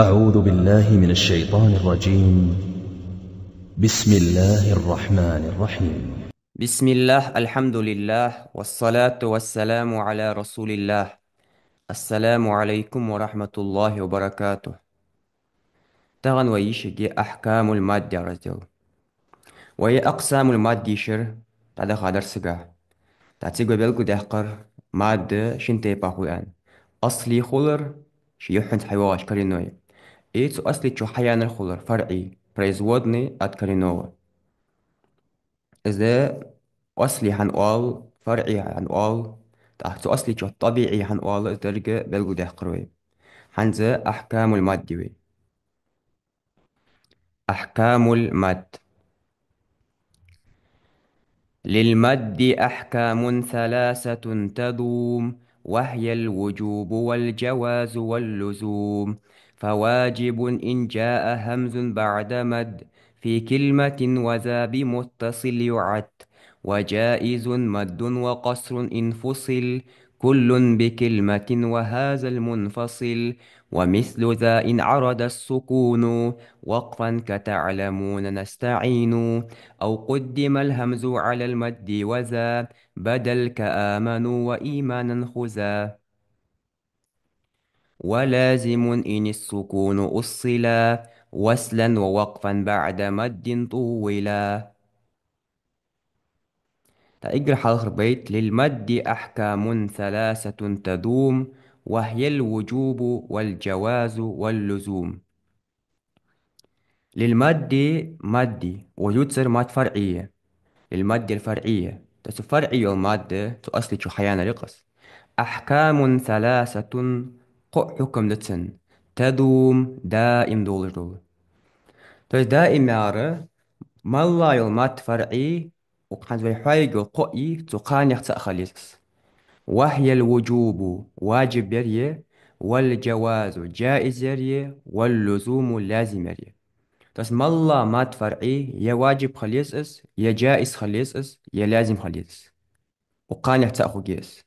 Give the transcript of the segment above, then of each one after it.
أعوذ بالله من الشيطان الرجيم. بسم الله الرحمن الرحيم. بسم الله الحمد لله والصلاة والسلام على رسول الله. السلام عليكم ورحمة الله وبركاته. تغن ويشجي أحكام المادة رجل وهي أقسام المادة شر تعالى خادر سجع تعتقد بلقو دهقر مادة شنتي باخوان أصلي خلر شيوحن حيواش كرينوي إيتو أصلي شو حيان الخلر فرعي بريزودني أتكرينوه إذا أصلي هنقول فرعي هنقول تحت أصلي شو طبيعي هنقول درجة بلغو ده قروي هنزا أحكام المادة. أحكام المد للمد أحكام ثلاثة تدوم، وهي الوجوب والجواز واللزوم. فواجب إن جاء همز بعد مد في كلمة وذا بمتصل يعد، وجائز مد وقصر إن فصل كل بكلمة وهذا المنفصل. ومثل ذا إن عرض السكون وقفا كتعلمون نستعين، أو قدم الهمز على المد وذا بدل كآمنوا وإيمانا خذا. ولازم إن السكون أصلا وصلا ووقفا بعد مد طولا. تأجر حلقة بيت للمد أحكام ثلاثة تدوم، وهي الوجوب والجواز واللزوم. للمد مادي وجود صير ماد فرعية. المادة الفرعية تسو فرعي المادة تؤصل شو حيانا رقص أحكام ثلاثة قو حكم لتسن تدوم دائم دول تس دائم يارا ما الله يلمات فرعي وقان زي حايق القوئي تقان يخطأ خليص. وهي الوجوب واجب يريه، والجواز جائز يريه، واللزوم لازم يريه. تس ما الله مات فرعي يا واجب خليص يا جائز خليص يا لازم خليص وقانع تأخو جيس.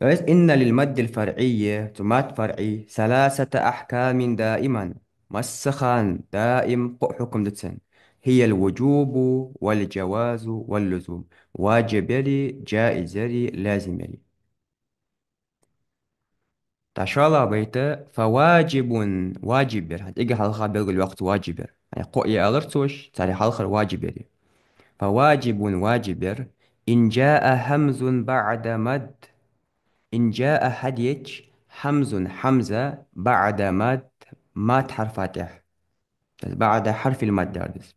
بس إن للمد الفرعية تمات فرعي ثلاثة أحكام دائما مسخان دائم قو حكم دتسن. هي الوجوب والجواز واللزوم. واجب يلي جائز يلي لازم يلي. تشالا بيتا فواجب واجب يلي هتيجي حلقة بيلغي الوقت واجب يلي. يعني قو يألرتوش تاري حلقة واجب يلي. فواجب واجب إن جاء همز بعد مد. إن جاء هديج حمز حمزة بعد مات حرف فاتح بعد حرف المد دارس.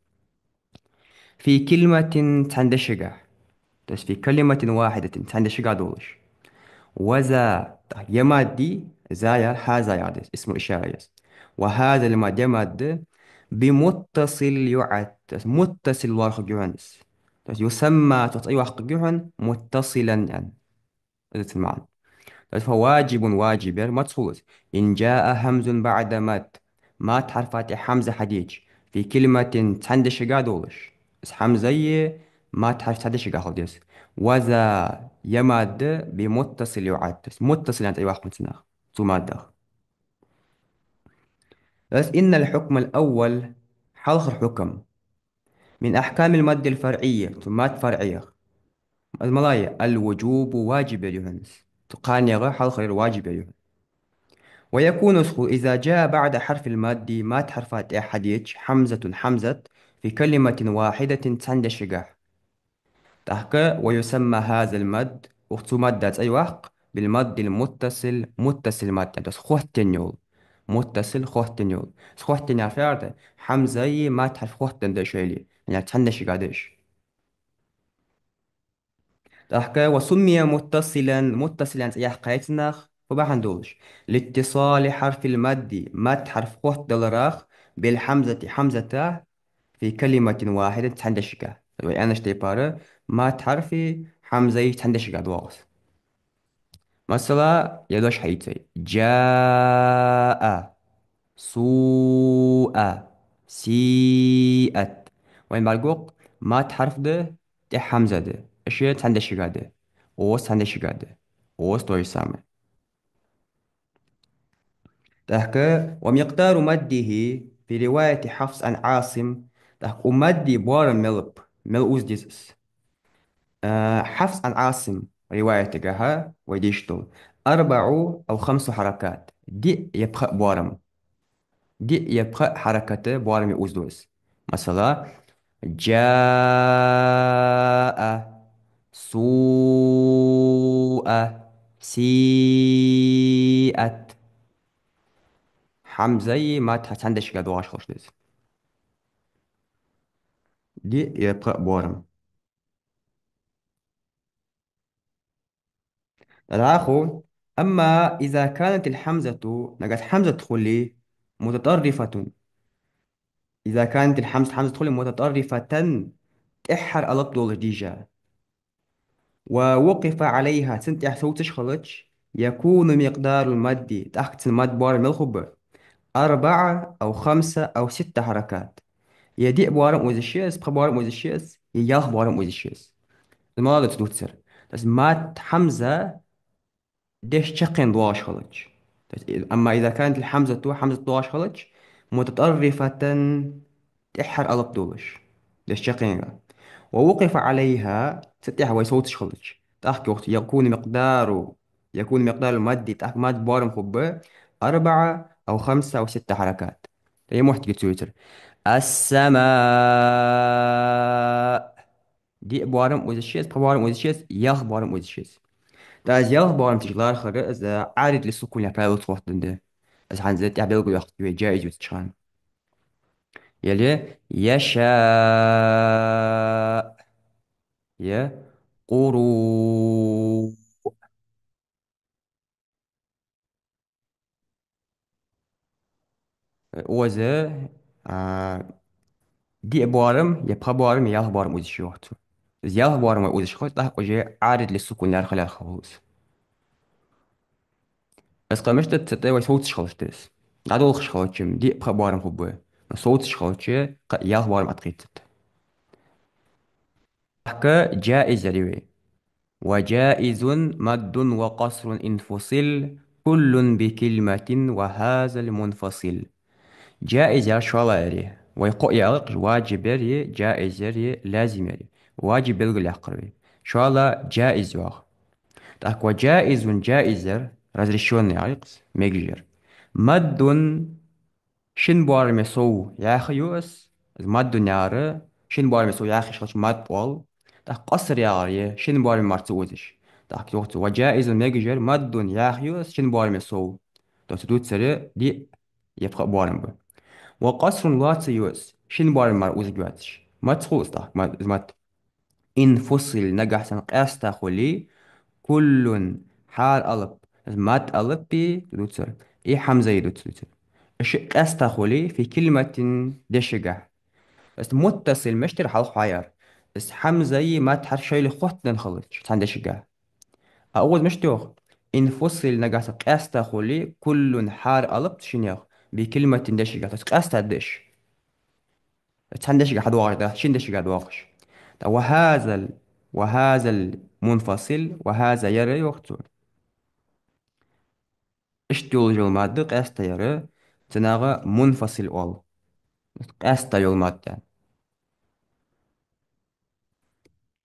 في كلمة تندشقة بس في كلمة واحدة تندشقة دولش. وذا يماد دي زايا هذا يعدس اسمه إشارة يس. وهذا الماد يماد بمتصل يعد متصل ورق جوانس يسمى تطيب ورق جوان متصلا يعني هذا المعنى. فواجب واجب ما تصوص إن جاء همز بعد مات حرفات حمزة حديج في كلمة تندش قادولش بس حمزة مات حرف تندش قادولش. وذا يماد بمتصل يعد متصل يعني أي واحد من سنة ثم مادة. بس إن الحكم الأول حلق الحكم من أحكام المادة الفرعية ثم ماد فرعية الملايا الوجوب واجب يا يوهنس تقاني غير حلق الواجب يا يوهنس. ويكون اسخ إذا جاء بعد حرف الماد مات حرفات أحديج حمزة في كلمة واحدة تسند الشجاح تحكى. ويسمى هذا المد أختو مادة أي وقت بالمد المتصل متصل مادة بس خوتنيول متصل خوتنيول خوتنيول فعلا حمزة مات حرف خوتن ده شيلي يعني تسند الشجادش تحكى. وسمي متصلا زي حكايتنا فبحندوش لاتصال حرف المد مد حرف قوة دلراخ بالحمزة حمزة في كلمة واحدة تحندشك أنا اشتي مد حرفي حمزة تحندشك دواغس. مثلا يدوش حيتي جاء سوء سيئت وين بالقوق ما تحرف ده دي حمزة ده اشي تحند شقادة ووس تحند شقادة ووس توي سامة. تحكي ومقدار مده في رواية حفص عن عاصم. تحكي ومدي بوار ملب مل ديزس. حفص عن عاصم رواية تجاها وديشتو 4 أو 5 حركات دي يبقى بوارم. دي يبقى حركته بوارم يوزدوز. مثلا جاء، سوء، سيئت. حمزة ما تحس عندش قد واش خوش ديز. دي يبقى بوارم. الآخر أما إذا كانت الحمزة نقد حمزة تخلي متطرفة. إذا كانت حمزة تخلي متطرفة تحر ألط دول ديجا ووقف عليها سنت صوتش خلتش يكون مقدار المد تحت المد بوار ملخب 4 أو 5 أو 6 حركات. يدي بوارم وزشيس بخبارم وزشيس يجاه بوارم وزشيس. المرة تدوتسر بس مات حمزة ديش تشقين دواش خلج. أما إذا كانت الحمزة حمزة دواش خلج متطرفة تحر ألب دولش ديش تشقين. ووقف عليها ستح ويصوتش خلج تحكي وقت يكون مقدار المادي تحكي ماد بارم خبه 4 أو 5 أو 6 حركات. هي محتاجة تويتر السماء دي بارم وزشيس بارم وزشيس يخ بارم وزشيس. تاز يخ بارم تشغلار خرق إذا عارض للسكون يفعل وقت دنده. بس حنزلت يعبير وقت جائز وتشخان. يلي يشاء يا قرو وزه آه، دي بارم يبقى بارم يال بارم وزي شوحتو. زيال بارم وزي شوحتو تحق وجه عارض للسكون لار خلال خالص. بس قمشت تتوي صوت شخصتس عدو خشخوتشم دي بقى بارم خبوه صوت شخوتشي يال بارم أتقيتت. تحكى جائز ريوي وجائز مد وقصر انفصل كل بكلمة وهذا المنفصل. جائز يا شوالا يري ويقو يالق واجب يري جائز يري لازم يري واجب يلقى الأقربي شوالا جائز واخ. تاك جائز جائزر رزرشون يعيقس ميجر مد شن بوار مسو يا خيوس مد نيارة شن بوار مسو يا خيش مد بول. تاك قصر ياري شن بوار مرتوزش. تاك يوقت وجائز ميجر مد يا خيوس شن بوار مسو. تو تدوت سري دي يبقى بوارم. وقصر لاتيوس شن بار مار وزجواتش ما تخوص تاك ما انفصل نجح سن قاستا خولي كل حال ألب مات ألب بي دوتر إيه حمزة يدوتر إيش قاستا خولي في كلمة دشجع بس متصل مشتر حال حيار بس حمزة ما تحر شيء لخوتنا نخلص عند دشجع أول مشتوخ انفصل نجح سن قاستا خولي كل حال ألب شنيخ بكلمة دشجع بس قاستا دش تندش قاعد واقع شندش قاعد واقش. وهذا المنفصل وهذا يرى وقت اشتول جو مادة قاستا يرى تناغا منفصل أول قاستا يول مادة.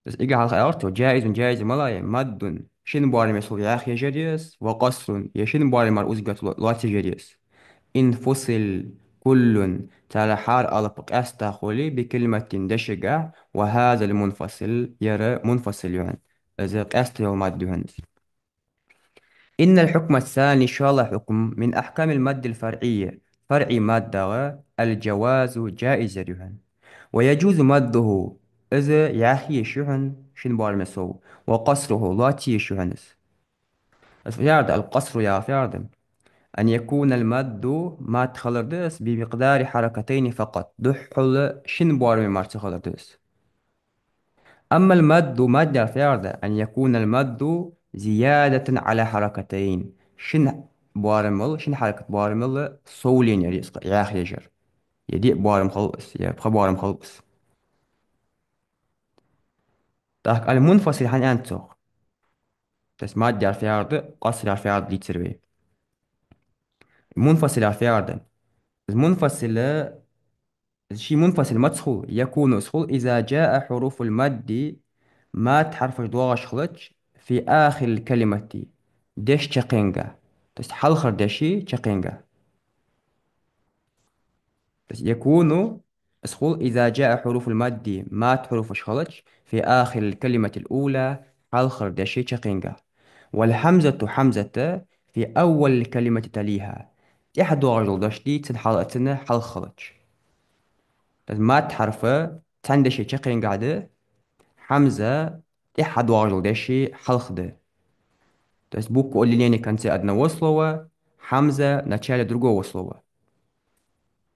بس إيجا حلقة أرتو جائز ملاي ماد شين بواري مسؤول يا أخي جريس وقصر يشين بواري مار أزقات لاتي جريس انفصل كل تعالى حار ألبق أستخولي بكلمة دشقة وهذا المنفصل يرى منفصل يعني إذا قست يوم مادة. إن الحكم الثاني إن شاء الله حكم من أحكام المادة الفرعية فرعي مادة الجواز جائز يهن ويجوز مده إذا يحيي شهن شن بارمسو وقصره لا تي شهنس. فيارد القصر يا فيارد أن يكون المد ما تخلردس بمقدار حركتين فقط دحل شن بارمي ما تخلردس. أما المد مادة فيارد أن يكون المد زيادة على حركتين شن بارمل شن حركة بارمل صولين يا ريسق يا أخي يجر يدي بارم خلص يا بخ بارم خلص. تاك المنفصل عن أنتو بس مادة فيارد قصر فيارد ليتسروي. منفصلة في أرض. المنفصل، شيء منفصل مدخول يكون سخول إذا جاء حروف المد ما تحرف دواغش خلج في آخر الكلمة ديش تشقينجا. بس حلخر دشي تشقينجا. بس يكون سخول إذا جاء حروف المد ما تحرف خلج في آخر الكلمة الأولى حلخر دشي تشقينجا. والحمزة حمزة في أول الكلمة تليها إحدى دواغش دشتي تنحل حل خلج. بس ما تحرفه تندشي تشقينجا حمزة إحد واجل دشي حلخده. بس بوك اللي ليني كان سي أدنى وصلوا حمزة نتشال درجو وصلوا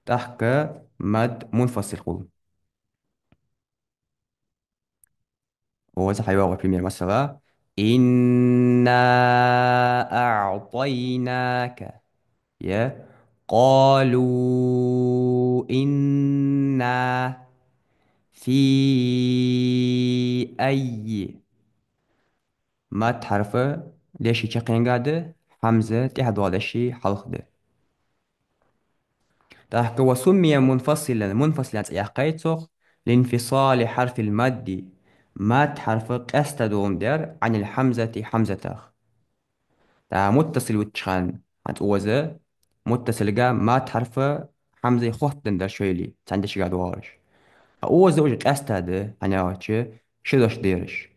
تحكى مد منفصل قول. هو زي حيوان بريمير مثلا إنا أعطيناك. يا قالوا إنا في أي ما تحرفه ليش يشقين قاعدة حمزة تحت هذا الشيء حلق ده. تحك وسمي منفصلا منفصلا يحقيتك لانفصال حرف المد ما تحرف قستدون در عن الحمزة حمزة. تا متصل وتشخان عن أوزة متصل جا ما تحرف حمزة خط در شويلي تندش قاعد وارش أوزة وجه قستد أنا وجه شدش ديرش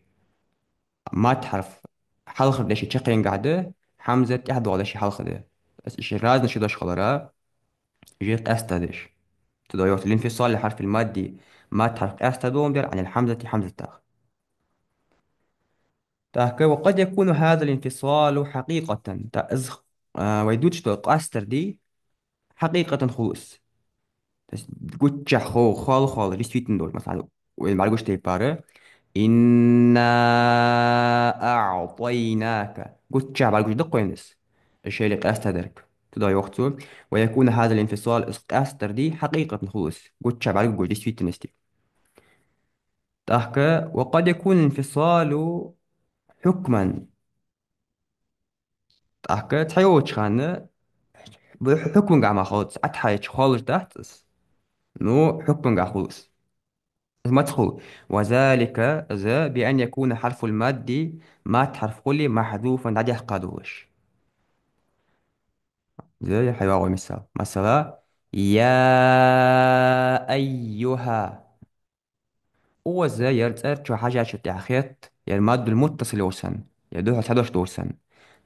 ما تحرف حلقة دشي تشقين قاعدة حمزة تحت ولا شي حلقة ده. بس إيش راز نشدش خضراء جيت أستدش تضيعت الانفصال لحرف المادي ما تحرف أستدوم در عن الحمزة حمزة تاخ. تاكي وقد يكون هذا الانفصال حقيقة تأزخ ويدوش تو أستر دي حقيقة خلص. بس قلت خو خال خال ريسويتن دول مثلا والمعلوش تيبارة إنا أعطيناك قلت شعب على دق وينس الشيء اللي قاست درك تضاي وقته. ويكون هذا الانفصال قاستر دي حقيقة خلوص قلت شعب على قلت سويت نستي تحكى. وقد يكون الانفصال حكما. تحكى تحيوش خانة حكم قاع ما خالص أتحيش خالص تحت نو حكم قاع خلوص مدخول. وذلك ذا بأن يكون حرف المد ما حرف كل محذوفا عاد يحقدوش. زي حيوان مثال مثلا يا أيها. هو زي يرتر شو حاجة شو تأخيت يا المد المتصل وسن يا دوح تحدوش دوسن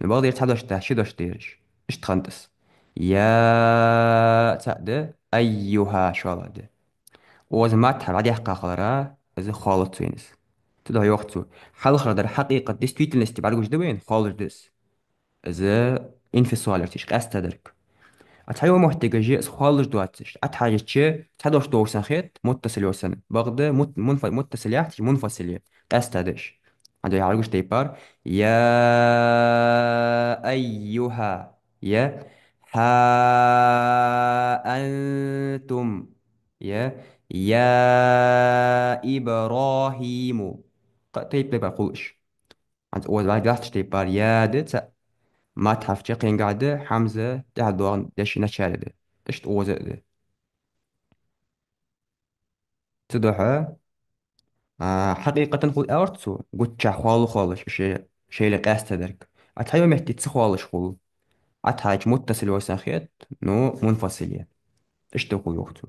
نبغى يتحدوش تحشدوش تيرش إيش تخنتس يا تأده أيها شو هذا. وز ما تحب عادي يحقق خضراء زي خالص توينس تده يوقتو حال خضر حقيقة ديس تويتل نستي بعد وش دوين خالص ديس زي انفصال ارتيش قاس تدرك اتحيو محتاجة جي خالص دواتش اتحاجة تشي تحدوش دو سنخيت متصل يوسن بغدا متصل يحتش منفصل قاس تدش عنده يعرقوش تيبار يا أيها يا ها أنتم يا إبراهيم طيب تبقى قوش عند أول بعد قاعد تيبار يا دت ما تحف تقين قاعدة حمزة تحت دوان دش نشالة إيش تقوز ده تدوحة حقيقة قل أرتسو قلت خالو خالش شيء لقاس تدرك أتحيو محتي تسخوالش خلو أتحاج متصل وساخيت نو منفصل يعني إيش تقول وقتو.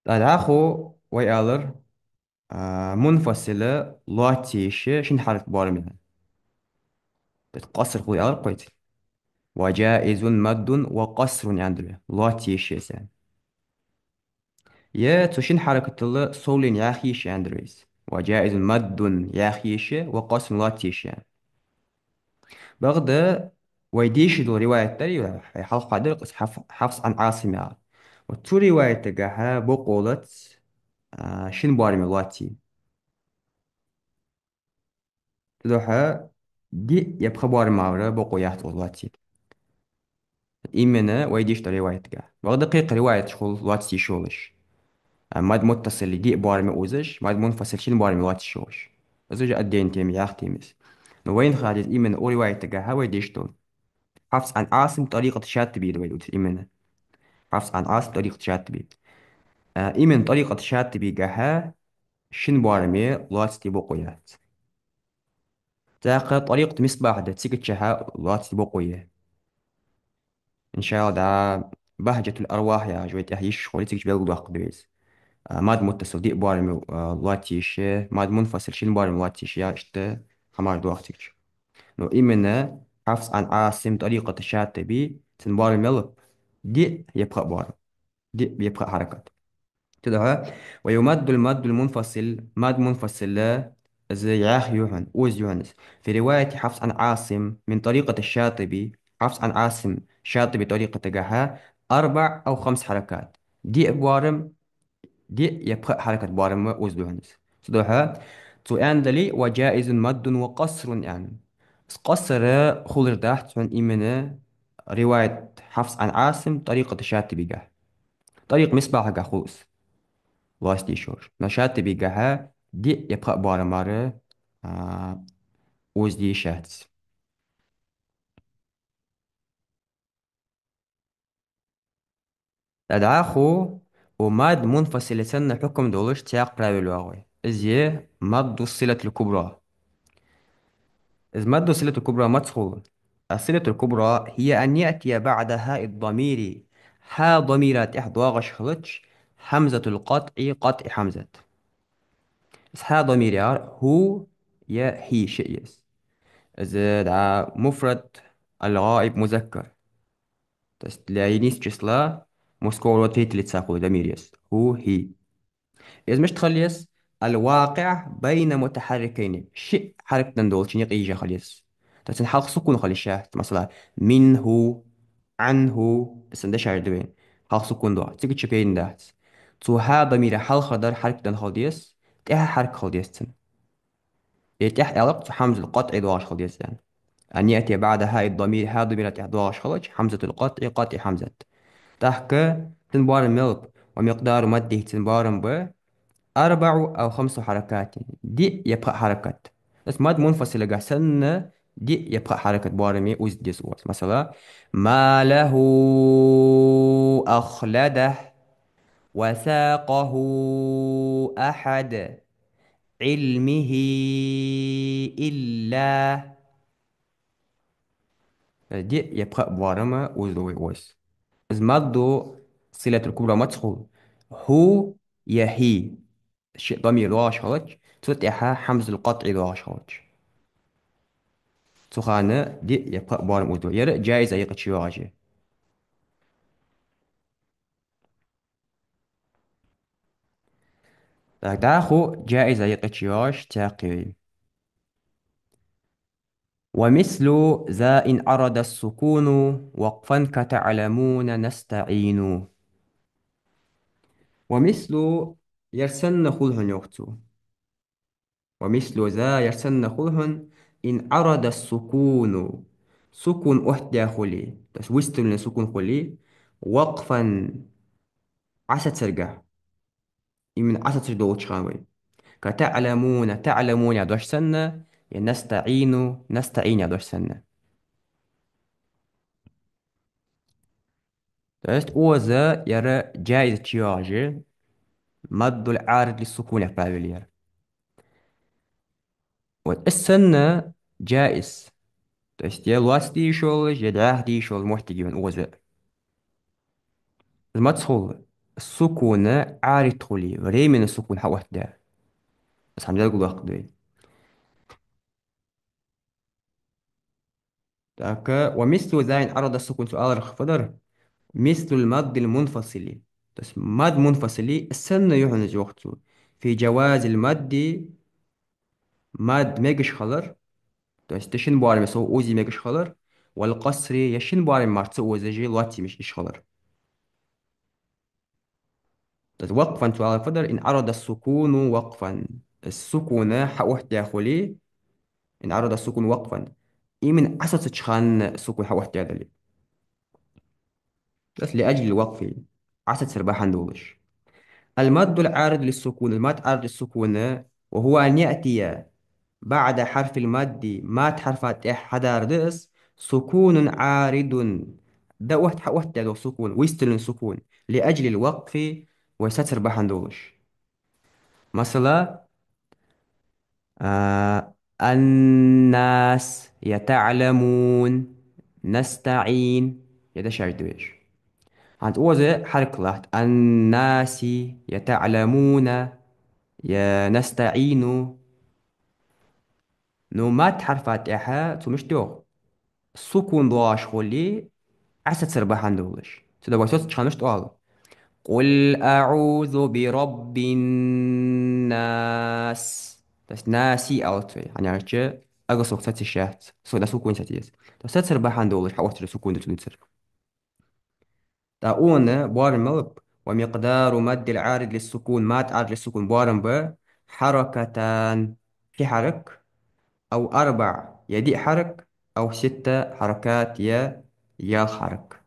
الأخو ويالر منفصلة لاتيش شن حرف بار منها بتقصر خوي ألر قويت وجائز مد وقصر عندنا لاتيش يعني يا تشين حركة الله صول ياخيش أندريس وجائز مد ياخيش وقسم لاتيش يعني بغدا ويديش دو رواية تري حلقة قدر حفص عن عاصم يعني وتو رواية تجاها بقولة شين بارمي لاتي تدوها دي يبقى بارمي عورة بقو يحتو لاتي إيمنا ويديش دو رواية تجاه بغدا قيق رواية شغل لاتي شولش ماد متصل دي بارمي اوزش، ماد منفصل شين بارمي وات شوش. زوج ادين تيم يا اختيمس. وين خالد ايمن اوري واي تجاها ويديشتون. حفص عن عاصم طريقة شاتبي دويدوت ايمن. حفص عن عاصم طريقة شاتبي. ايمن طريقة شاتبي جاها شين بارمي لاتستي بوقيات. تاقة طريقة مصباح دا تسيكت شها لاتستي بوقية. ان شاء الله دا بهجة الارواح يا جويت اهيش خولتك بيلقوا قدويس. ماد متصل دي بارمي لاتيش، ماد منفصل شين بارمي لاتيش يا اشتا حمار دوختك. نو إيمنا حفص عن عاصم طريقة الشاطبي تنبار ملب. دي يبقى بار، دي يبقى حركة تدعى. ويمد المد المنفصل مد منفصل لا زي ياخ يوحنا أوز يونس. في رواية حفص عن عاصم من طريقة الشاطبي، حفص عن عاصم شاطبي طريقة جاها 4 أو 5 حركات. دي بوارم، دي يبقى حركة بارم وزدوهنس صدوها. تو أندلي وجائز مد وقصر يعني. قصر خلر داحت عن إيمنة. رواية حفص عن عاصم طريقة شاتبي جاه، طريق مصباح جاه خلص واستي شور نشاتبي جاها. دي يبقى بارمارة وزدي شاتس. تدعاخو وماد منفصل سنة حكم دولش تياق راوي الواغوي إزي مد الصلة الكبرى. إذ مد الصلة الكبرى مدخول. الصلة الكبرى هي أن يأتي بعد هاء الضمير ها ضميرات إحدى غش حمزة القطع قطع حمزة. بس ها ضمير يا هو يا هي شيء يس. إذا دعا مفرد الغائب مذكر تلاقينيس جسلا مسكول وتيت اللي تساقو ضمير يس هو هي. إذا مش تخليس الواقع بين متحركين شيء حركة دول شنو يجي خليس. تسن حلق سكون خليشة مثلا منه عنه بس ده شعر دوين حلق سكون دو تيجي تشكين ده. تو ها ضمير حلق خدر حركة دن خليس تها حركة خليس تن يتح علاقة حمز القطع دواش خليس يعني. أن يأتي بعد هاي الضمير ها ضمير دواش خلج حمزة القطع قطع حمزة. تحك تنبار ملك ومقدار مده تنبار ب 4 أو 5 حركات. دي يبقى حركات بس ماد منفصلة قحسن. دي يبقى حركة بارمي وز دي صوت مثلا ما له أخلده وساقه أحد علمه إلا. دي يبقى بارمة وز وز إذ مادو صلة الكبرى مدخول هو يا هي شيء ضمير واش خرج تفتحها حمز القطع واش خرج. سخانة دي يبقى بار مودو يرى جايزة يقتشي واجه. داخو جائزة يقتشيوش تاقي. ومثل ذا إن أراد السكون وقفا كتعلمون نستعين. ومثل يرسن خلهن يوختو. ومثل ذا يرسن خلهن إن أراد السكون سكون أحد خلي بس وستل سكون خلي وقفا عسى ترجع من عسى تردوش خاوي كتعلمون تعلمون يا دوش سنة يا نستعين نستعين يا دوش سنة. تست أوزا يرى جائزة تياجي مد العارض للسكون يقبل. والسنة جائز تست يا الواسطي شغل يدعاه دي شغل محتاج من أوزا المدخل السكون عارض تخلي غير من السكون حق واحدة بس حمد لله وقت دوي. تاكا ومثل ذا عرض السكون سؤال رخ مثل المد المنفصل. بس مد منفصل السنة يحنز وقته في جواز المد مد ميجش خلر. بس تشن بوارم سو اوزي ميجش خلر والقصر يشن بوارم مارتسو اوزي لواتي مش إيش خلر. بس وقفا سؤال إن عرض السكون وقفا السكون حوح داخلي. إن عرض السكون وقفا إيه من أساس تشخان سكون حوح داخلي بس لأجل الوقف عسى ترباح ندولش. المد العارض للسكون، المد عارض للسكون وهو أن يأتي بعد حرف المد مات حرفات حدا ردس سكون عارض. ده واحد ده سكون ويستلن سكون لأجل الوقف وستر بحندوش. مثلا الناس يتعلمون نستعين. يدا شاردويش عند أوزي حرك لحت الناس يتعلمون يا نستعين. نو مات حرفات إحا تمش دوغ سكون دواش خولي عسى تسربح عندولش سيدا بويسوس تشانش طوال. قل أعوذ برب الناس. Das ناسي أوتوي يعني عرفتش أقصد ست الشات سو ده سكون ستيس. ده ست سربح عندولش حوالي سكون ده تنسر. تاؤون بوارن ملب ومقدار مد العارض للسكون مات عارض للسكون بوارن ب حركتان في حرك أو أربع يدي حرك أو ستة حركات يا حرك.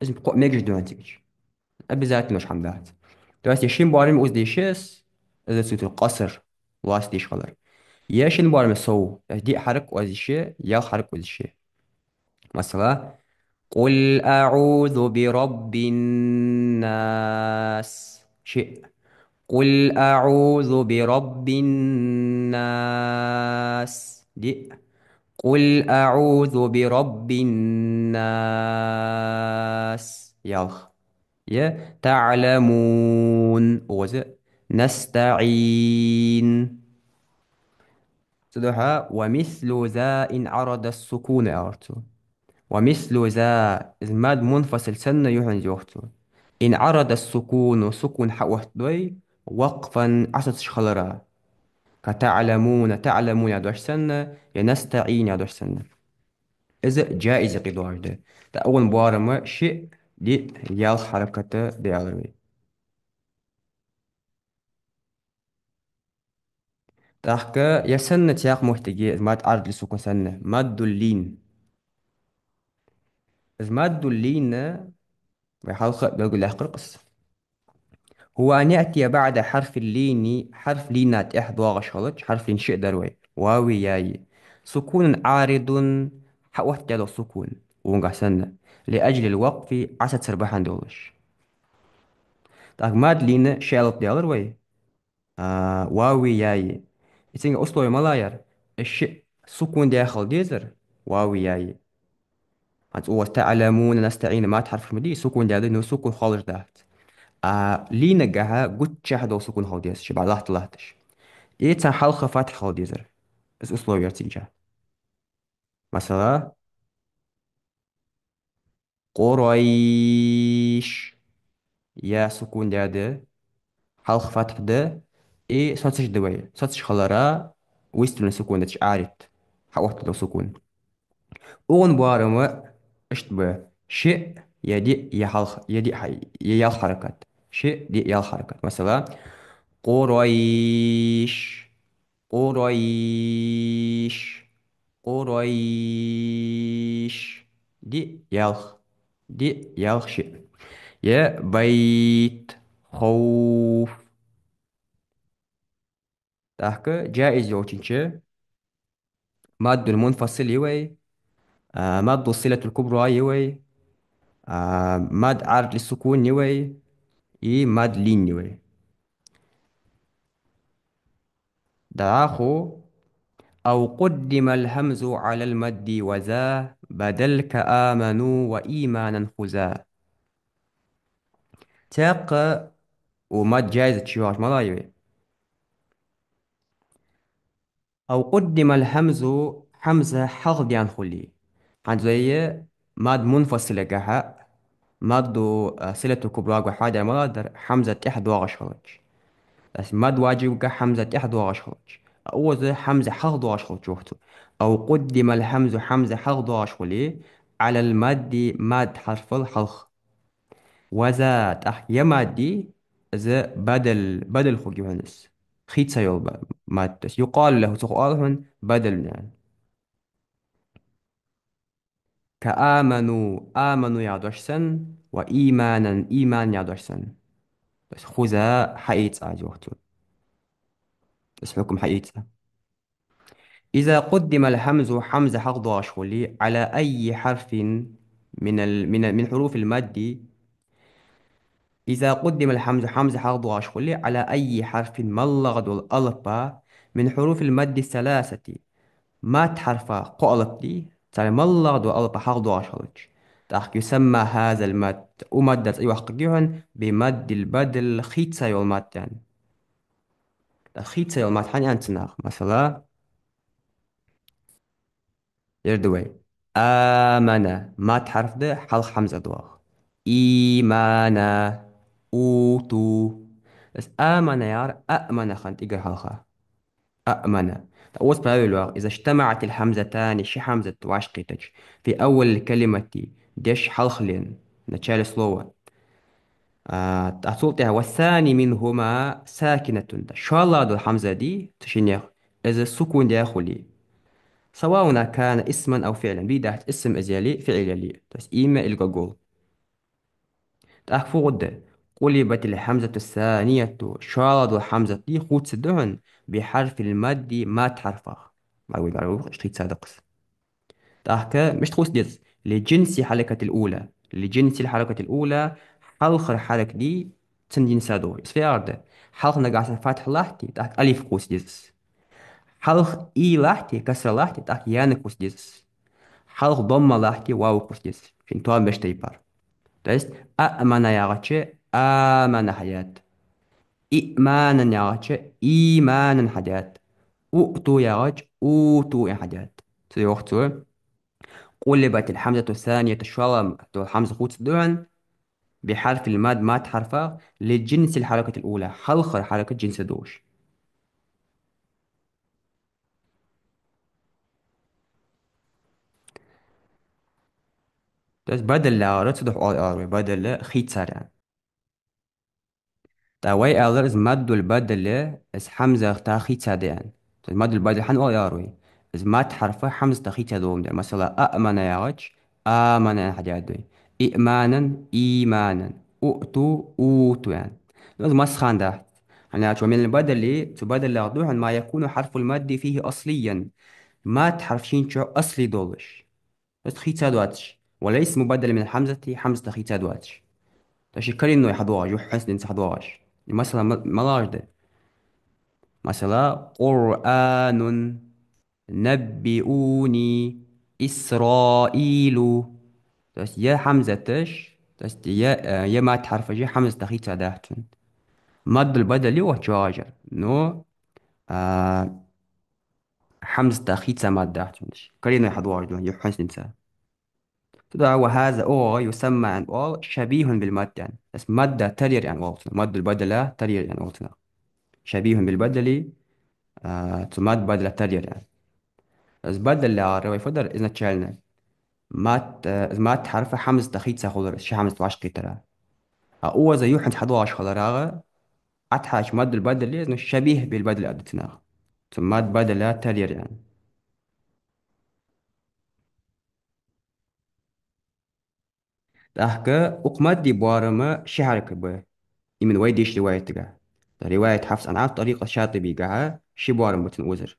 اسم قو ميجش دون تيجي أبزات مش حمدات. دلوقتي يشين بوارم أوز ديشيس إذا سوت القصر واس ديش خلر يشين بوارم سو دي حرك وزي شيء يا حرك وزي شيء. مثلا قل أعوذ برب الناس شيء. قل أعوذ برب الناس دي. قل أعوذ برب الناس يلا يا تعلمون وزء نستعين صدها. ومثل ذا إن عرض السكون أرتو. ومثل ذا ماد منفصل سنة يوحن جوختو إن عرض السكون سكون حوحت دوي وقفا عصد شخلرا كتعلمون تعلمون يا دوش سنة يا نستعين يا دوش سنة. إذا جائزة قدوار ده تا أول مبارمة شيء دي يال حركة دي أغربي. تحكى يا سنة ياق محتاجة ما تعرض لسكون سنة مد اللين. إذ مد اللين بحلقة بقول له قرقص هو أن يأتي بعد حرف اللين حرف لينات إحدى غشلت حرف لين شيء دروي واوي ياي سكون عارض واحد جدو سكون ونقع سنة لأجل الوقف عسى تسربحان دولش. تاك ماد لين شالط ديالروي واوي ياي يتنقى أصلوي ملاير الشيء سكون داخل ديزر واوي ياي هو تعلمون نستعين ما تحرف مدي سكون ديالي نو سكون خالص دهت لينا جها قد شاهدوا سكون هوديس شبع لحت لحتش إيه تان حلقة فتح هوديزر اس أسلوب يرتجع. مثلا قريش يا سكون ده حلقة فتح ده إيه صوتش دوية صوتش خلرا ويسترن سكون ده عارت حوحت له سكون أون بارما اشتبه شيء يدي يا حلقة يدي يا حركات شيء دي يا حركات. مثلا قريش قريش قريش دي يالخ دي يالخ شيء. يا بيت خوف تحكي جائز يوتشنش ماد المنفصل يوي ماد الصلة الكبرى يوي ماد عارض للسكون يوي ماد لين يوي. دعاخو أو قدم الهمز على المد وذا بدل كآمنوا وإيمانا خذا. تاق ومد جائزة شواش ملايوي. أو قدم الهمز حمزة حق ديان خلي عند زي ماد منفصلة جها ماد صلة كبرى وحاجة ملادر حمزة إحد واغش خرج. بس ماد واجب جا حمزة إحد واغش خرج أول زي حمزة حق واغش خرج وقته. أو قدم الهمز حمزة حق واغش خلي على المد ماد حرف الحلق وذات يا مادي ذا بدل خو جوهنس خيت سيوبا ماتس يقال له سؤالهن بدل يعني كآمنوا آمنوا يعدوش سن وإيمانا إيمان يعدوش سن. بس خذها حقيقة عادي وقته. بس حكم حقيقة. إذا قدم الهمز حمزة حق أشغلي على أي حرف من حروف المد. إذا قدم الهمز حمزة حق أشغلي على أي حرف ما اللغة والألفا من حروف المد الثلاثة ما تحرف قلب لي ترى ما اللغة والألفا حق أشغلي. تاخ يسمى هذا المد ومدة أي وحق جهن بمد البدل خيت سيول المد يعني. خيت سيول المد حاني أنتنا مثلا يردوي آمنة ما تحرف ده حلق حمزة دواغ إيمانا أوتو. بس آمنة يار أأمنة خانت إيجر حلقة أأمنة. أوس بلاوي إذا اجتمعت الحمزتان شي حمزة واشقيتج في أول الكلمة ديش حلق لين نتشال سلوة. تحصلتها والثاني منهما ساكنة. شو الله دو الحمزة دي تشينيخ إذا السكون دي أخولي سواء كان اسما أو فعلا بيدات اسم أزيالي فعل يلي بس إما الجوجل تأخفوض. قلبت الحمزة الثانية شارد الحمزة دي خود سدهن بحرف المد ما تحرفه ما يقول معروف اشتريت صادقس. تأخك مش تخوص ديز لجنس حركة الأولى لجنس الحركة الأولى حلق الحركة دي تنجين سادو في أرض حلق نقاس فتح لحتي تأخك ألف قوس ديز حلق إي لحتي كسر لحتي تأخك يان قوس ديز حلق ضم لحتي واو قوس ديز عشان توان باش تيبار. То есть أأمن يغتش آمن حياة إيمانا يغتش إيمانا حياة أؤتوا يغتش أوتوا حياة. تدي وقتو قلبت الحمزة الثانية الشرم الحمزة خوت دهن بحرف الماد مات حرفه لجنس الحركة الأولى حلق حركة جنس دوش. بس بدل لا رتصدح أو بدل لا خيت سريع تاوي أغرز مد البدل إز حمزة تاخي تادين. مد البدل حن أو ياروي إز مات حرفه حمزة تاخي تادوم ده مثلا أأمن ياغج آمن يعني حاجة دوي إيمانا إيمانا أؤتو أوتو يعني. لازم مسخان ده يعني من البدل اللي تبدل لغدوه ما يكون حرف المد فيه أصليا ما تحرفشين شو أصلي دولش بس تخي تادواتش وليس مبدل من الحمزة حمزة تاخي تادواتش. تشكري إنه يحضوها جو حسن إنسى حضوهاش مثلا ملاش ده مثلا قرآن نبئوني إسرائيل. بس يا حمزة تش بس يا ما تحرف جي حمزة تخيط سادحتن مد البدلي وجواجر نو حمزة تخيط سماد دحتن كرينا يحضوها جو يحسن إنسان تدعى وهذا أو يسمى عن أو شبيه بالمد يعني بس مد ترير يعني وقتنا مد البدلة ترير يعني وقتنا شبيه بالبدلي تمد بدلة ترير يعني بس بدل رواي فدر إذا تشالنا مات حرف حمز تخيت سخولر شي حمز تواش قيترا أو زي يوحد حدواش خلراغا أتحاش مد البدل لي إذن شبيه بالبدل أدتنا ثم بدل لا ترير يعني. أحكى أقمد دي بوارما شهرك به من ويديش رواية تجاه رواية حفص عن عارف طريقة شاطبي جها شي بوارما بتنوزر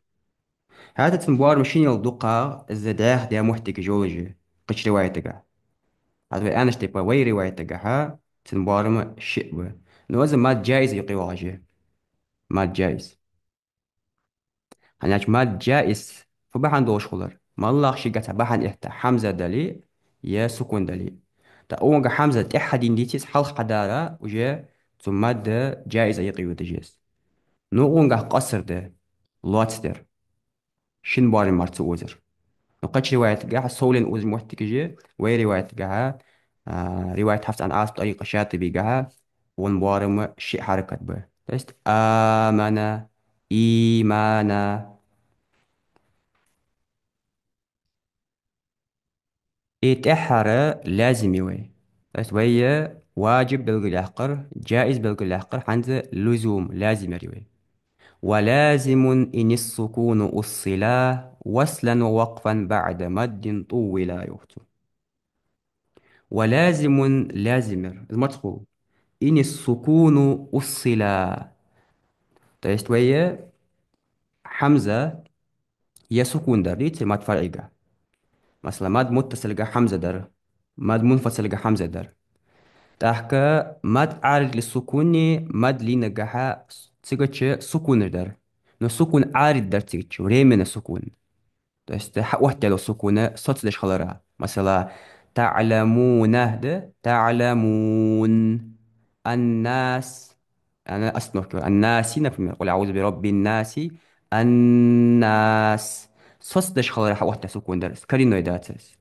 هذا تنبوار مشين يلدقها الزداخ دي محتك جولجي قش رواية تجاه هذا أنا اشتبه وي رواية تجاها تنبارم شئبه نوزن ماد جايز يقي واجه ماد جايز هناك ماد جائز فبحن دوش خلر ما الله شيء بحن إحتا حمزة دلي يا سكون دلي تا أونغ حمزة إحد ديتيس حلق حدارة وجا ثم ماد جائز يقي ودجيز نو أونغ قصر ده لواتستر شن باري مرتو وزر نقاش رواية جاها سولين أوز محتكجة وي رواية جاها رواية حفص عن عاص بطريقة شاطبي جاها ونبارم شيء حركة به بس آمنا إيمانا إتحر لازم يوي بس وهي واجب بالقلاقر جائز بالقلاقر عند لزوم لازم يوي ولازم إن السكون أصلا وصلا ووقفا بعد مد طولا يكتب ولازم لازمر المدخول إن السكون أصلا. То есть وهي حمزة هي سكون در دي ماد فرعية. مثلا ماد متصل جا حمزة در، ماد منفصل جا حمزة در. تحكى ماد عارض للسكون ماد لينا جاها تيجتش سكون در. نو سكون عارض در تيجتش وريمن السكون. То есть وقت لو سكونة صوت ليش خلرها مثلا تعلمون ده تعلمون الناس. أنا أسمع كده الناس نفهم قل أعوذ برب الناس الناس. صوت ليش خلرها وقت سكون درس كرينو داتس.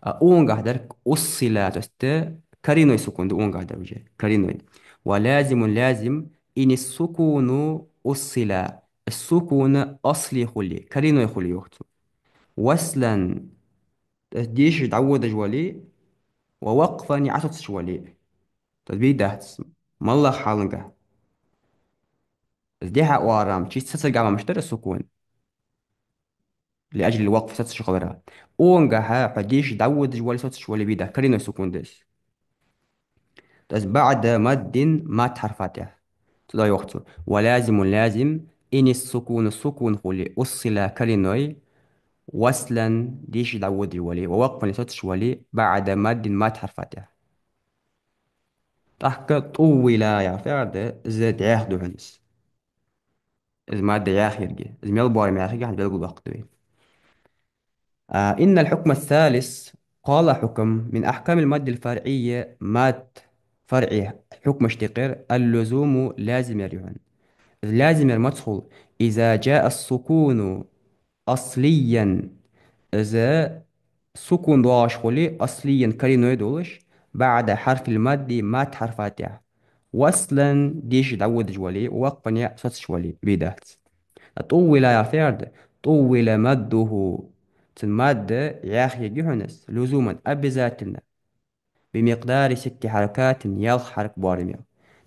أونغا درك أصلا تست كرينو سكون دو أونغا درجة كرينو. ولازم لازم إن السكون أصلا. السكون أصلي خلي كرينو خلي وقت وصلا تديش تعود جوالي ووقفا يعطس جوالي تدبي دهتس مالله حالنقه ازديها وارام تشي تسلقا ما مشتري السكون لأجل الوقف ست شغلها اونقها فديش تعود جوالي صوت جوالي بيدا كرينو السكون ديس بس بعد مد ما تحرفاته تضاي وقته ولازم لازم إن السكون خلي أصلا كرينوي وصلا ديش تعود جوالي ووقفا لصوت جوالي بعد مد ما تحرفاته تحكي طويلة يا فرد زاد ياخدو هنس إذا ما دا ياخي يرجع إذا ما يلبور ما ياخي عند بيلقوا وقت إن الحكم الثالث قال حكم من أحكام المادة الفرعية ماد فرعي حكم اشتقر اللزوم لازم يريهن لازم المدخل إذا جاء السكون أصليا إذا سكون دواش خلي أصليا كرينو يدولش بعد حرف المد مات حرفاتها وصلا ديش تعود جوالي ووقفا يا صوت جوالي بيدات طول يا فرد طول مده المادة يا أخي جهنس لزوما أبزاتنا بمقدار 6 حركات يلخ حرك بارمي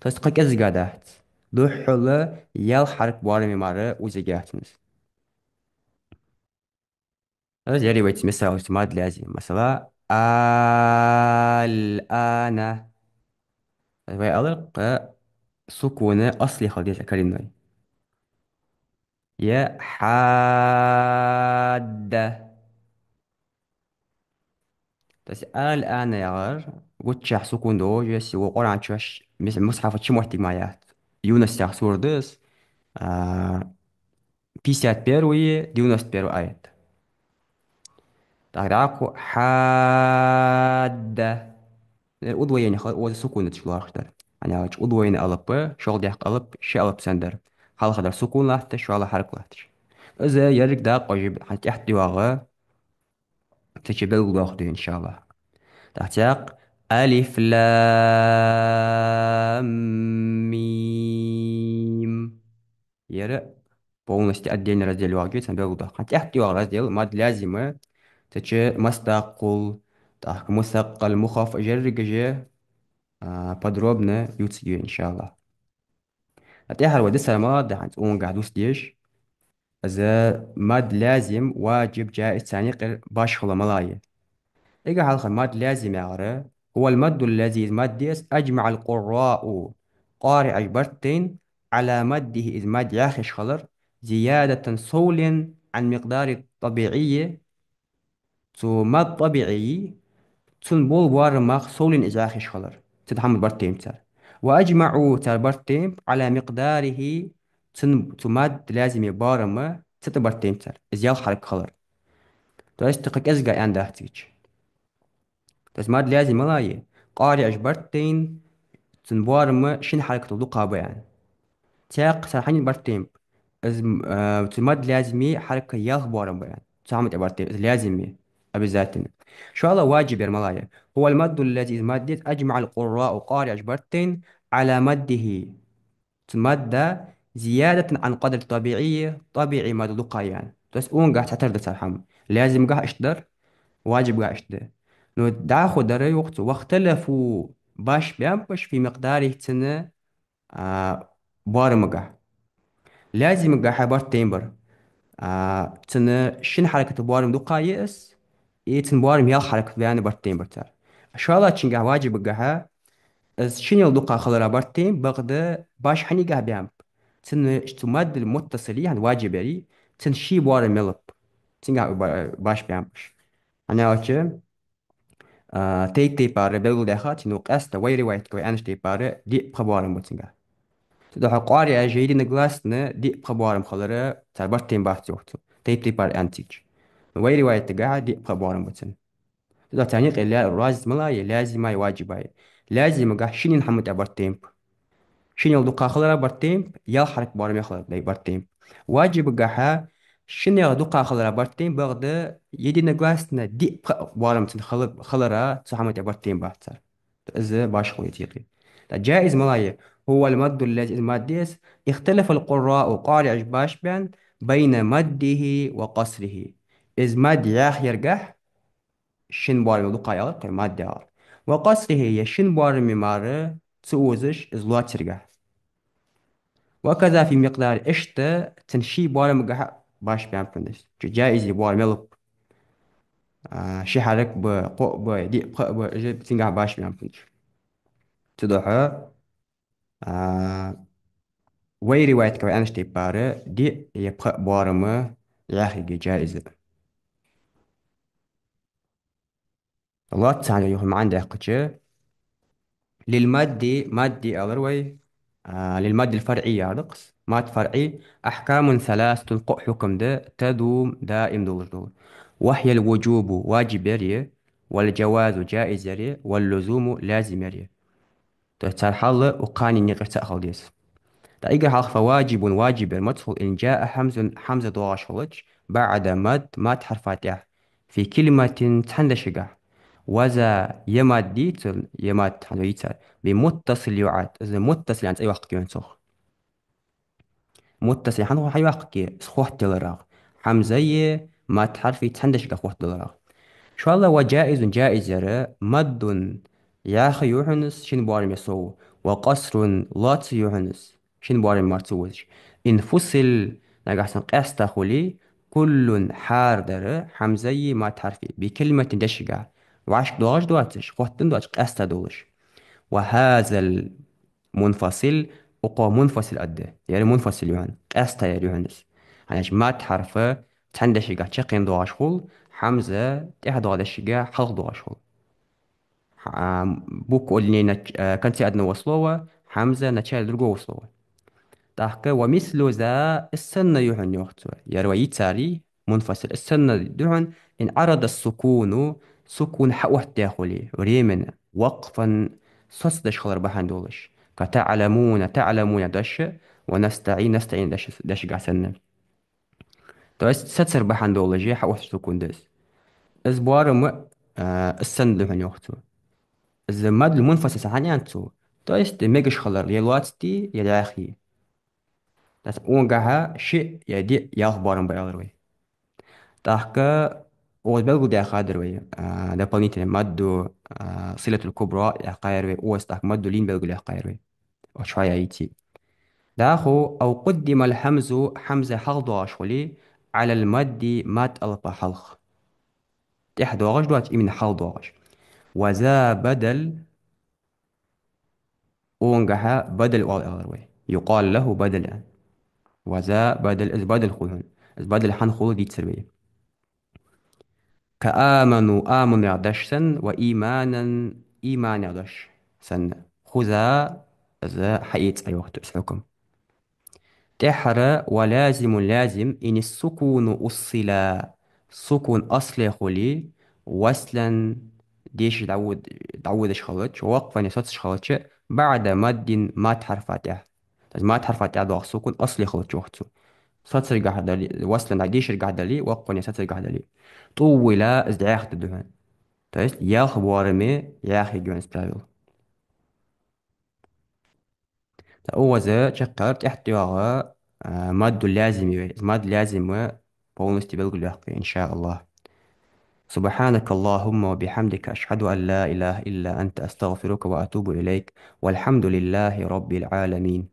تسقك أزقادات دحل يلخ حرك بارمي مرة وزجاتنس هذا جري بيت مثلا اعتماد لازم مثلا الآن ويألق سكون أصلي خلية كلمة يا حادة. بس الآن يا غير قلت شح سكون دو جس وقرآن شش مثل مصحف شو احتمالات يونس شخ سور دس آه بيسات بيروي ديونس بيرو آيات تعرفوا حادة udvojeni o'zi sukunni tushlardilar. Hani udvojeni alıp şol diyak alıp şey alıp sender. Hal kadar sukunlahtı şu ala harklatır. Özü yerik daha qoyub hani ihtivağı teçebel ulaqdı inşallah. Tahtiyaq Alif Lam Mim. Yeri полностью отдельный раздел вагит белуда. Хотя احتواء раздел мад لازمة تجي مستقل так مثقل مخاف جرج جه подробно يوتسيو إن شاء الله. هتلاقي الوديسة الماضي هتقوم قاعدوس ديش إذا ماد لازم واجب جائز ثاني غير باش خلا ملاية. إيجا هالخ ماد لازم يعرى هو المد الذي إذ ماد ديس أجمع القراء قارئ عجبرتين على مده إذ ماد ياخش خلر زيادة صول عن مقدار الطبيعية تو ماد طبيعي تون بول وار ماخ سولين إزاخش خلر تتحمل برتين تار وأجمعوا تار برتين على مقداره تماد لازم يبارم ست برتين تار إزيال حرك خلر تو استقك أزقا عن داهتيج تس ماد لازم ملاي قاري أجبرتين تنبارم شين حركة لقابة يعني تاق سرحين برتين از تماد لازمي حركة يالخ بارم يعني تعمد برتين لازمي أبي ذاتنا شو الله واجب يا ملايا هو المد الذي إذ مادت أجمع القراء قاري أجبرتين على مده تمد زيادة عن قدر الطبيعي طبيعي مد لقا يعني بس اون قاعد تعترض ترحم لازم قاعد اشتر واجب قاعد اشتر نو داخل دري وقت واختلفوا باش بينبش في مقداره سنة بارمقة لازم قاعد حبار تيمبر تسنة شن حركة بارم دقا يأس إيه تن بارم يال حركة بيان بار تيمبر تار إن شاء الله تشنقع واجب قاعد از شنو دوقا خلرا برتين بغدا باش حنيقه بيام تن اشتماد المتصلي عن واجبري تن شي بوار ملب تنقع باش بيامش انا وجه تي بار بلغو دخات نو قاست ويري وايت كوي انش تي بار دي بخبار متنقع تدو حقاري اجيدي نغلاس ن دي بخبار مخلرا تر برتين باش تيوتو تي بار انتيج ويري وايت تقع دي بخبار متن تدو تانيق اللي الراز ملاي لازم ما واجباي لازم قاع شنين محمد ابرتين شنو دوقا خلرا برتين يا حرك بارم يخلر داي برتين واجب قاحا شنو دوقا خلرا برتين بغدا يدي نغاسنا دي بارم تن خلرا تحمد برتين بحتر إذا باش خوي تيقي جائز ملاي هو المد الذي الماديس اختلف القراء قارئ باش بين مده وقصره إذ مد ياخ يرجح شن بارم دوقا يغلق مد يغلق وقصره هي شن بارم مارة تسوزش إذ لا ترجح وكذا في مقدار اشتا تنشي بولا مقاح باش بيان فندس جائزي بولا ملب شي حرك بقو دي بقو جي بتنقاح باش بيان فندس تدوحة آه وي رواية كوي انشتي بارا دي يبقى بولا ما ياخي جائزة الله تسعني يوهم عندها قتشة للمادة مادة ألروي للمادة الفرعية رقص ماد فرعي أحكام ثلاث تلقى حكم ده تدوم دائم دول وهي الوجوب واجب يريه والجواز جائز يريه واللزوم لازم يريه تختار حل وقاني نقر تأخذ ديس تأيجر حق فواجب واجب المدخل إن جاء حمزة دواش خلج بعد مد حرفاتها في كلمة تحندشقة وذا يمد ديتل يمد حلويتر بمتصل يعاد إذا متصل يعني أي وقت ينسخ متصل حنو حي وقت كي سخوت دلراغ حمزة مد حرفي تحندشقة خوت دلراغ شو الله وجائز جائز يرى مد ياخي يوحنس شن بوارم يسو وقصر لات يوحنس شن بوارم مرتوش انفصل نجحسن قاستا خولي كل حار درة حمزي ما تعرفي بكلمة دشقة وعشق دواش دواتش قوتن دواتش قاستا دولش وهذا المنفصل وقوة منفصل أده يعني منفصل يوحن قاستا يا يوحنس يعني ما تعرفه تندشقة تشقين دواش خول حمزة تحت دواش حلق دواش خول بوك اللي كانت أدنى وصلوة حمزة نتشال درجو وصلوة تحكي ومثل ذا السنة يوحن يوختو يروي يتاري منفصل السنة دهن إن عرض السكون سكون حوح داخلي ريمن وقفا صصدش خلر بحان دولش تعلمون دش ونستعين دش قاع سنة تويست ستسر بحان دولجي حوح سكون دس أزبوار السنة دهن يوختو الزماد المنفصل سحاني أنتو تويست ميجش خلر يلواتستي يلاخي بس اونجاها شيء يدي يخبرن بأغروي تحكى وبلغو دي خادروي ده بلنيتي مادو صلة الكبرى يحقيروي وستحك مادو لين بلغو يحقيروي وشوية ايتي داخو أو قدم الحمز حمزة حلضو عشولي على المد مات ألبا حلق تحدو غش دوات من حلضو غش وذا بدل اونجاها بدل والأغروي يقال له بدل وذا بدل إز بدل خلون إز بدل حن خلو دي تسروي كآمنوا آمن يعدش سن وإيمانا إيمان يعدش سن خذا ذا حقيت أي وقت اسحكم تحرى ولازم لازم إن السكون أصلا سكون أصلي خلي وصلا ديش تعود خلطش وقفا يسوتش خلطش بعد مد ما تحرفاتها ما تحرفاتها دو سكون أصلي خلطش وقتو ساتر قاعدة لي وصلا ديش قاعدة لي وقفا يساتر قاعدة لي طول ازدعاخ الدهن То есть ялх буарыме ялх егёнс правил. Овазы чаккар тяхтыяга мадду лязим мад лязим полностью белгілі إن شاء الله. سبحانك اللهم وبحمدك أشهد أن لا إله إلا أنت أستغفرك وأتوب إليك والحمد لله رب العالمين.